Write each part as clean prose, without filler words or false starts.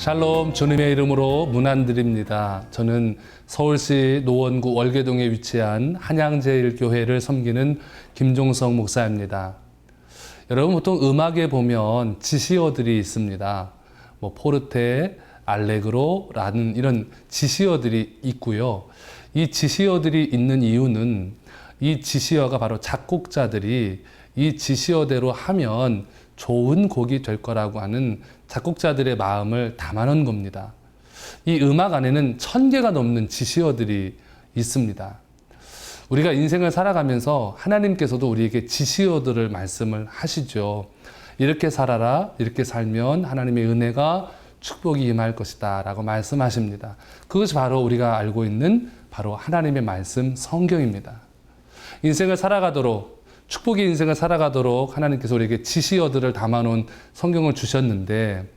샬롬, 주님의 이름으로 문안드립니다. 저는 서울시 노원구 월계동에 위치한 한양제일교회를 섬기는 김종성 목사입니다. 여러분, 보통 음악에 보면 지시어들이 있습니다. 포르테, 알레그로라는 이런 지시어들이 있고요. 이 지시어들이 있는 이유는 이 지시어가 바로 작곡자들이 이 지시어대로 하면 좋은 곡이 될 거라고 하는 작곡자들의 마음을 담아놓은 겁니다. 이 음악 안에는 1000개가 넘는 지시어들이 있습니다. 우리가 인생을 살아가면서 하나님께서도 우리에게 지시어들을 말씀을 하시죠. 이렇게 살아라, 이렇게 살면 하나님의 은혜가 축복이 임할 것이다 라고 말씀하십니다. 그것이 바로 우리가 알고 있는 바로 하나님의 말씀 성경입니다. 인생을 살아가도록, 축복의 인생을 살아가도록 하나님께서 우리에게 지시어들을 담아놓은 성경을 주셨는데,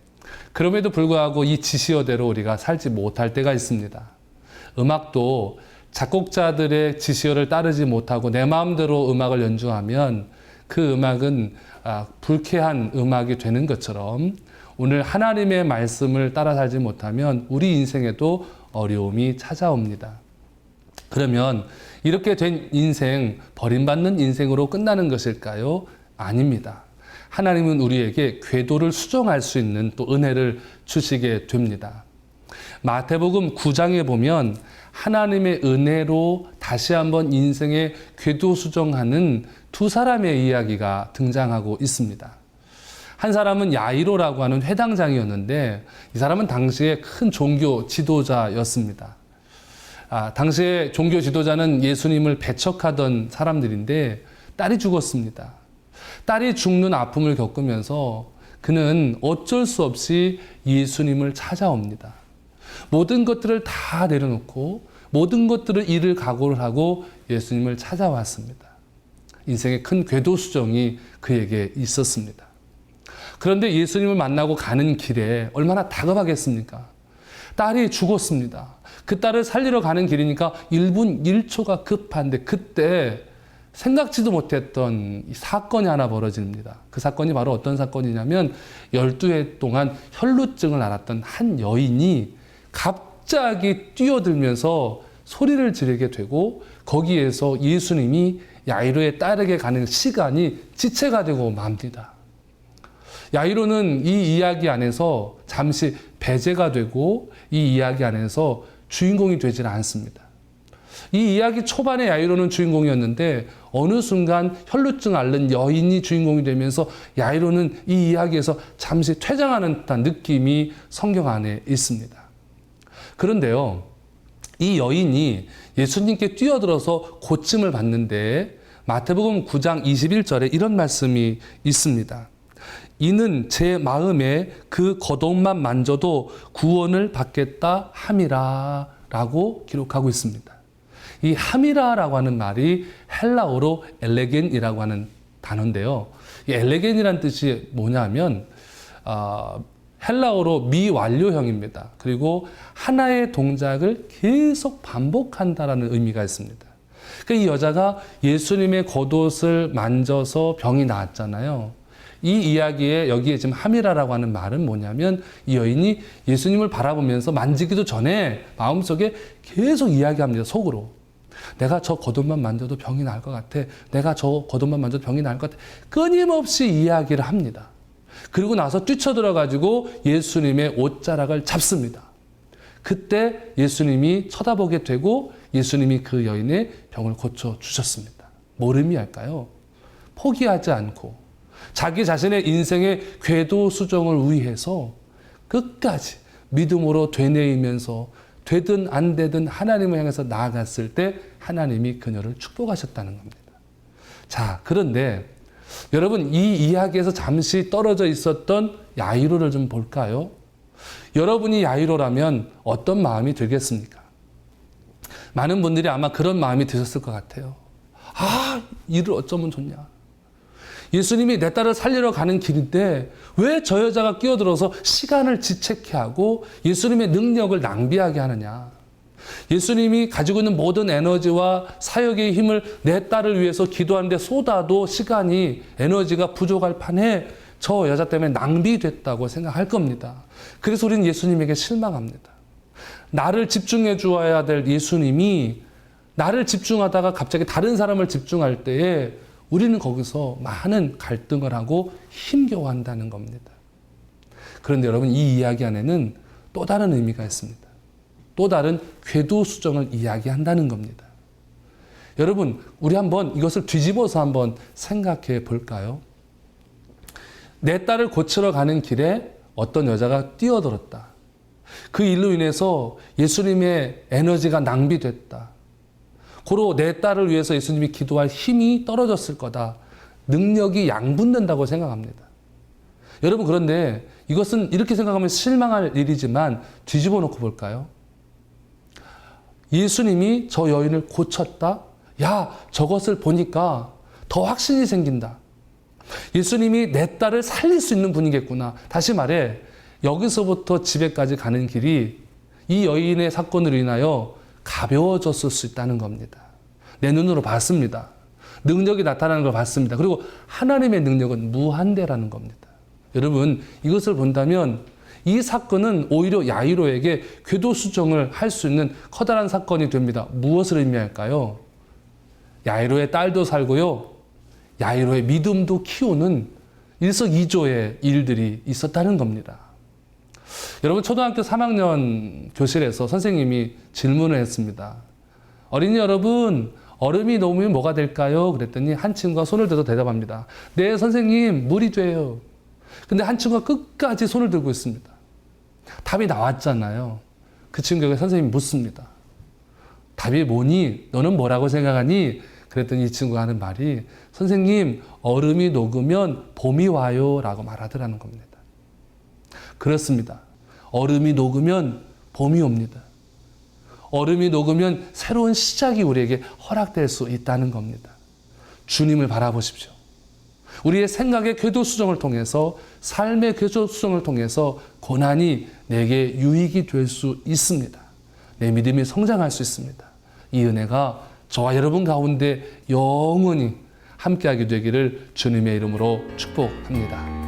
그럼에도 불구하고 이 지시어대로 우리가 살지 못할 때가 있습니다. 음악도 작곡자들의 지시어를 따르지 못하고 내 마음대로 음악을 연주하면 그 음악은 불쾌한 음악이 되는 것처럼, 오늘 하나님의 말씀을 따라 살지 못하면 우리 인생에도 어려움이 찾아옵니다. 그러면 이렇게 된 인생, 버림받는 인생으로 끝나는 것일까요? 아닙니다. 하나님은 우리에게 궤도를 수정할 수 있는 또 은혜를 주시게 됩니다. 마태복음 9장에 보면 하나님의 은혜로 다시 한번 인생의 궤도 수정하는 두 사람의 이야기가 등장하고 있습니다. 한 사람은 야이로라고 하는 회당장이었는데, 이 사람은 당시에 큰 종교 지도자였습니다. 당시에 종교 지도자는 예수님을 배척하던 사람들인데 딸이 죽었습니다. 딸이 죽는 아픔을 겪으면서 그는 어쩔 수 없이 예수님을 찾아옵니다. 모든 것들을 다 내려놓고 모든 것들을 잃을 각오를 하고 예수님을 찾아왔습니다. 인생의 큰 궤도 수정이 그에게 있었습니다. 그런데 예수님을 만나고 가는 길에 얼마나 다급하겠습니까? 딸이 죽었습니다. 그 딸을 살리러 가는 길이니까 1분 1초가 급한데, 그때 생각지도 못했던 사건이 하나 벌어집니다. 그 사건이 바로 어떤 사건이냐면 12해 동안 혈루증을 앓았던 한 여인이 갑자기 뛰어들면서 소리를 지르게 되고, 거기에서 예수님이 야이로의 딸에게 가는 시간이 지체가 되고 맙니다. 야이로는 이 이야기 안에서 잠시 배제가 되고 이 이야기 안에서 주인공이 되지는 않습니다. 이 이야기 초반에 야이로는 주인공이었는데 어느 순간 혈루증 앓는 여인이 주인공이 되면서 야이로는 이 이야기에서 잠시 퇴장하는 듯한 느낌이 성경 안에 있습니다. 그런데요, 이 여인이 예수님께 뛰어들어서 고침을 받는데 마태복음 9장 21절에 이런 말씀이 있습니다. 이는 제 마음에 그 겉옷만 만져도 구원을 받겠다 함이라 라고 기록하고 있습니다. 이 함이라라고 하는 말이 헬라어로 엘레겐이라고 하는 단어인데요. 이 엘레겐이라는 뜻이 뭐냐면 헬라어로 미완료형입니다. 그리고 하나의 동작을 계속 반복한다라는 의미가 있습니다. 그러니까 이 여자가 예수님의 겉옷을 만져서 병이 나았잖아요. 이 이야기에 여기에 지금 함이라라고 하는 말은 뭐냐면, 이 여인이 예수님을 바라보면서 만지기도 전에 마음속에 계속 이야기합니다. 속으로. 내가 저 겉옷만 만져도 병이 나을 것 같아. 내가 저 겉옷만 만져도 병이 나을 것 같아. 끊임없이 이야기를 합니다. 그리고 나서 뛰쳐들어가지고 예수님의 옷자락을 잡습니다. 그때 예수님이 쳐다보게 되고 예수님이 그 여인의 병을 고쳐주셨습니다. 뭘 의미할까요? 포기하지 않고 자기 자신의 인생의 궤도 수정을 위해서 끝까지 믿음으로 되뇌이면서 되든 안 되든 하나님을 향해서 나아갔을 때 하나님이 그녀를 축복하셨다는 겁니다. 자, 그런데 여러분, 이 이야기에서 잠시 떨어져 있었던 야이로를 좀 볼까요? 여러분이 야이로라면 어떤 마음이 들겠습니까? 많은 분들이 아마 그런 마음이 드셨을 것 같아요. 일을 어쩌면 좋냐? 예수님이 내 딸을 살리러 가는 길인데 왜 저 여자가 끼어들어서 시간을 지체케 하고 예수님의 능력을 낭비하게 하느냐? 예수님이 가지고 있는 모든 에너지와 사역의 힘을 내 딸을 위해서 기도하는데 쏟아도 시간이, 에너지가 부족할 판에 저 여자 때문에 낭비됐다고 생각할 겁니다. 그래서 우리는 예수님에게 실망합니다. 나를 집중해 주어야 될 예수님이 나를 집중하다가 갑자기 다른 사람을 집중할 때에 우리는 거기서 많은 갈등을 하고 힘겨워한다는 겁니다. 그런데 여러분, 이 이야기 안에는 또 다른 의미가 있습니다. 또 다른 궤도수정을 이야기한다는 겁니다. 여러분, 우리 한번 이것을 뒤집어서 한번 생각해 볼까요? 내 딸을 고치러 가는 길에 어떤 여자가 뛰어들었다. 그 일로 인해서 예수님의 에너지가 낭비됐다. 고로 내 딸을 위해서 예수님이 기도할 힘이 떨어졌을 거다. 능력이 양분된다고 생각합니다. 여러분, 그런데 이것은 이렇게 생각하면 실망할 일이지만 뒤집어 놓고 볼까요? 예수님이 저 여인을 고쳤다? 야, 저것을 보니까 더 확신이 생긴다. 예수님이 내 딸을 살릴 수 있는 분이겠구나. 다시 말해, 여기서부터 집에까지 가는 길이 이 여인의 사건으로 인하여 가벼워졌을 수 있다는 겁니다. 내 눈으로 봤습니다. 능력이 나타나는 걸 봤습니다. 그리고 하나님의 능력은 무한대라는 겁니다. 여러분, 이것을 본다면 이 사건은 오히려 야이로에게 궤도수정을 할 수 있는 커다란 사건이 됩니다. 무엇을 의미할까요? 야이로의 딸도 살고요, 야이로의 믿음도 키우는 일석이조의 일들이 있었다는 겁니다. 여러분, 초등학교 3학년 교실에서 선생님이 질문을 했습니다. 어린이 여러분, 얼음이 녹으면 뭐가 될까요? 그랬더니 한 친구가 손을 들어서 대답합니다. 네, 선생님, 물이 돼요. 근데 한 친구가 끝까지 손을 들고 있습니다. 답이 나왔잖아요. 그 친구에게 선생님이 묻습니다. 답이 뭐니? 너는 뭐라고 생각하니? 그랬더니 이 친구가 하는 말이, 선생님, 얼음이 녹으면 봄이 와요 라고 말하더라는 겁니다. 그렇습니다. 얼음이 녹으면 봄이 옵니다. 얼음이 녹으면 새로운 시작이 우리에게 허락될 수 있다는 겁니다. 주님을 바라보십시오. 우리의 생각의 궤도수정을 통해서, 삶의 궤도수정을 통해서 고난이 내게 유익이 될 수 있습니다. 내 믿음이 성장할 수 있습니다. 이 은혜가 저와 여러분 가운데 영원히 함께하게 되기를 주님의 이름으로 축복합니다.